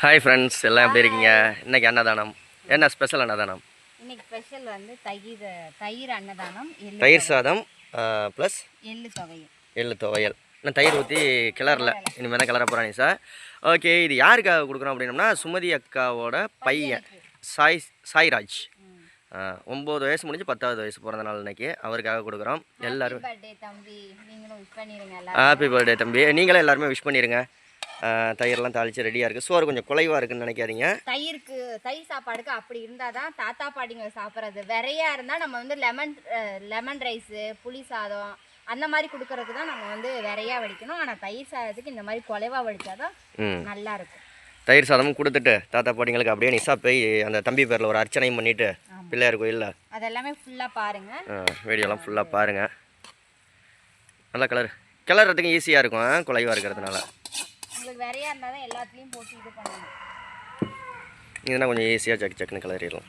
Hi friends, எல்லாம் எப்படி இருக்கீங்க? இன்னைக்கு அன்னதானம். என்ன ஸ்பெஷல் அன்னதானம்? இன்னைக்கு ஸ்பெஷல் வந்து தயிர் அன்னதானம், தயிர் சாதம் ப்ளஸ் எள்ளு துவையல். இன்னும் தயிர் ஊற்றி கிளறல, இனிமேல் தான் கிளற போகிறாங்க சார். ஓகே, இது யாருக்காக கொடுக்குறோம் அப்படின்னம்னா சுமதி அக்காவோட பையன் சாய்ராஜ். 9 வயசு முடிஞ்சு 10வது வயசு பிறந்த நாள் இன்னைக்கு. அவருக்காக கொடுக்குறோம். எல்லாரும் ஹாப்பி பர்த்டே தம்பி. நீங்களே எல்லாருமே விஷ் பண்ணிடுங்க. தயிரெலாம் தாளித்து ரெடியாக இருக்குது. சோறு கொஞ்சம் குலைவாக இருக்குன்னு நினைக்காதீங்க. தயிர் சாப்பாடுக்கு அப்படி இருந்தால் தான் தாத்தா பாட்டிங்க சாப்பிட்றது. வெறையாக இருந்தால் நம்ம வந்து லெமன் ரைஸு, புளி சாதம் அந்த மாதிரி கொடுக்கறதுக்கு தான் நம்ம வந்து வெறையாக வடிக்கணும். ஆனால் தயிர் சாதத்துக்கு இந்த மாதிரி குலைவாக வடித்தாதான் நல்லாயிருக்கும். தயிர் சாதமும் கொடுத்துட்டு தாத்தா பாட்டிங்களுக்கு அப்படியே நிசா போய் அந்த தம்பி பேரில் ஒரு அர்ச்சனையும் பண்ணிவிட்டு பிள்ளையார் கோயிலில் அதெல்லாமே ஃபுல்லாக பாருங்கள். வீடியோலாம் ஃபுல்லாக பாருங்கள். நல்லா கிளறதுக்கு ஈஸியாக இருக்கும் குலைவாக இருக்கிறதுனால. உங்களுக்கு வெறையாக இருந்தால் தான் எல்லாத்துலேயும் போட்டு இது பண்ணணும். இதுனா கொஞ்சம் ஈஸியாக சக்குன்னு கிளறிடலாம்.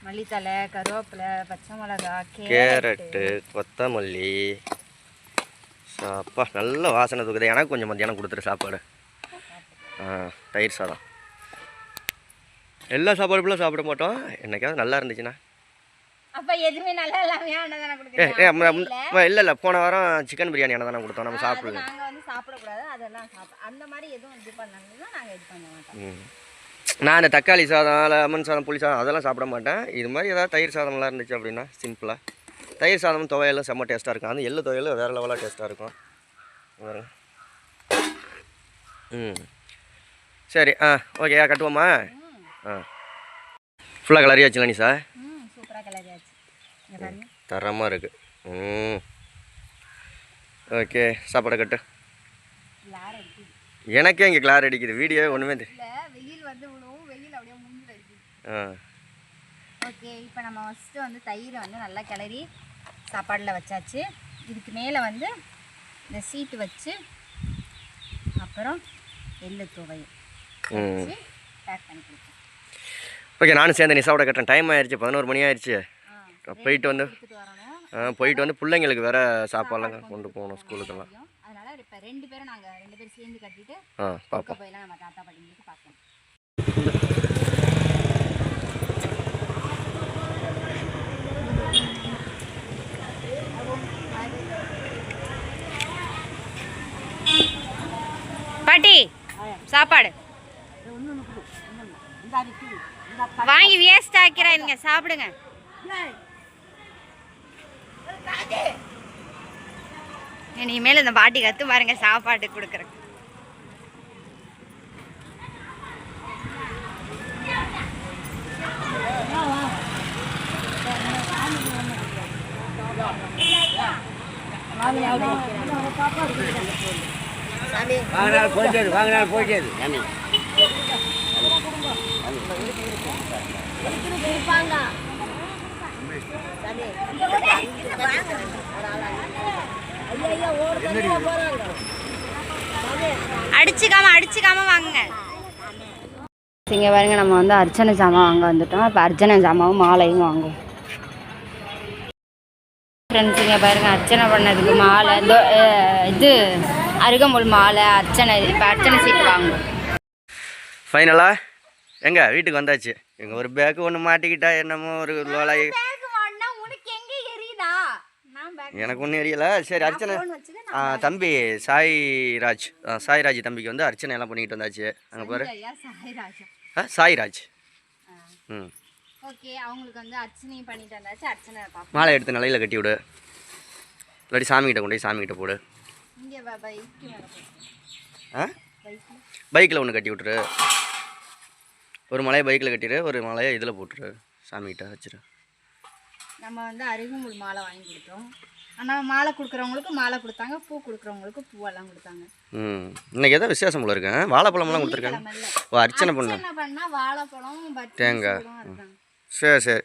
மல்லித்தலை, கருவேப்பிலை, பச்சை மிளகா, கேரட்டு, கொத்தமல்லி. அப்பா நல்ல வாசனை தூக்குது. எனக்கு கொஞ்சம் மத்தியானம் கொடுத்துரு சாப்பாடு. தயிர் சாதம். எல்லா சாப்பாடு ஃபுல்லாக சாப்பிட மாட்டோம். என்னைக்காவது நல்லா இருந்துச்சுன்னா. அப்போ எதுவுமே நல்லா இல்லாமல் இல்லை போன வாரம் சிக்கன் பிரியாணி அன்னதானம் கொடுத்தோம். நம்ம சாப்பிடல. நாங்கள் வந்து சாப்பிடக்கூடாது. அதெல்லாம் அந்த மாதிரி எதுவும் இது பண்ணாங்கன்னா நாங்கள் இது பண்ண மாட்டோம். நான் இந்த தக்காளி சாதம், லெமன் சாதம், புளி சாதம் அதெல்லாம் சாப்பிட மாட்டேன். இது மாதிரி ஏதாவது தயிர் சாதம்லாம் இருந்துச்சு அப்படின்னா சிம்பிளாக தயிர் சாதமும் துவையலும் செம்ம டேஸ்ட்டாக இருக்கும். அந்த எள்ளு துவையலும் வேறு லெவலாக டேஸ்ட்டாக இருக்கும். சரி, ஓகே, கட்டுவோமா? ஃபுல்லாக கிளறியாச்சுல நீ சார்? சூப்பராக கிளறியாச்சு. தரமாக இருக்குது. ஓகே, சாப்பாடை கட்டு. எனக்கே இங்கே கிளார் அடிக்குது. வீடியோவே ஒன்றுமே வெயில் வந்து வெயில் அப்படியே மூஞ்சில் அடிக்குது. ஓகே, இப்போ நம்ம ஃபஸ்ட்டு வந்து தயிரை வந்து நல்லா கிளறி சாப்பாடில் வச்சாச்சு. இதுக்கு மேலே வந்து இந்த சீட்டு வச்சு அப்புறம் எள்ளு துவையல் வச்சு பேக் பண்ணி கொடுப்போம். ஓகே, நானும் சேர்ந்து நிசாவோட கட்டுறேன். டைம் ஆயிடுச்சு, 11 மணி ஆயிடுச்சு. போயிட்டு வந்து பிள்ளைங்களுக்கு வேறு சாப்பாடெலாம் கொண்டு போகணும் ஸ்கூலுக்கெல்லாம். அதனால் இப்போ 2 பேரும் நாங்கள் 2 பேரும் சேர்ந்து கட்டிட்டு பார்ப்போம். போயெல்லாம் நம்ம தாத்தா பாட்டிங்களுக்கு பார்க்கணும். பாட்டி சாப்பாடு வாங்கி வேஸ்ட் ஆக்கிறாங்க, சாப்பிடுங்க. இனிமேல் இந்த பாட்டி கற்று பாருங்க சாப்பாடு கொடுக்குறேன். வாங்கினால் போய்க்காது. அடிச்சுக்காம வாங்குங்க. இங்கே பாருங்க, நம்ம வந்து அர்ச்சனை சாமான் வாங்க வந்துட்டோம். இப்போ அர்ச்சனை சாமாவும் மாலையும் வாங்குவோம். ஃப்ரெண்ட்ஸ், இங்கே பாருங்க, அர்ச்சனை பண்ணதுக்கு மாலை, இது அருகம்புல் மாலை, அர்ச்சனை. இப்போ அர்ச்சனை சீட்டு வாங்குவோம். ஃபைனலாக எங்கள் வீட்டுக்கு வந்தாச்சு. எங்கள் ஒரு பேக்கு ஒன்று மாட்டிக்கிட்டா என்னமோ ஒரு லோலாய். எனக்கு ஒன்றும் எரியலை. சரி, அர்ச்சனை தம்பி சாய்ராஜ் தம்பிக்கு வந்து அர்ச்சனை எல்லாம் பண்ணிக்கிட்டு வந்தாச்சு. அங்கே பாரு, சாய்ராஜ். ஓகே, அவங்களுக்கு வந்து அர்ச்சனையும் பண்ணிட்டு வந்தாச்சு. அர்ச்சனை மாலை எடுத்து நிலையில் கட்டி விடு. இல்லாட்டி சாமிக்கிட்ட கொண்டு போய் சாமிக்கிட்ட போடு. பைக்கில் ஒன்று கட்டி விட்டுரு. ஒரு மலையை பைக்கில் கட்டிடு, ஒரு மலையை இதில் போட்டுரு, சாமிக்கிட்ட வச்சுரு. நம்ம வந்து அருகம்புல் மாலை வாங்கி கொடுத்தோம். ஆனால் மாலை கொடுக்குறவங்களுக்கு மாலை கொடுத்தாங்க, பூ கொடுக்குறவங்களுக்கு பூவெல்லாம் கொடுத்தாங்க. இன்னைக்கு எதாவது விசேஷம் போல இருக்கு. வாழைப்பழம்லாம் கொடுத்துருக்காங்க. அர்ச்சனை பண்ணால் வாழைப்பழம், தேங்காய். சரி,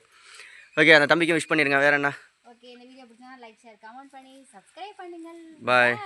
ஓகே, அந்த தம்பிக்கு விஷ் பண்ணிடுங்க. வேறு என்ன? ஓகே, இந்த வீடியோ பிடிச்சா லைக், ஷேர், கமெண்ட் பண்ணி சப்ஸ்கிரைப் பண்ணுங்கள். பாய்.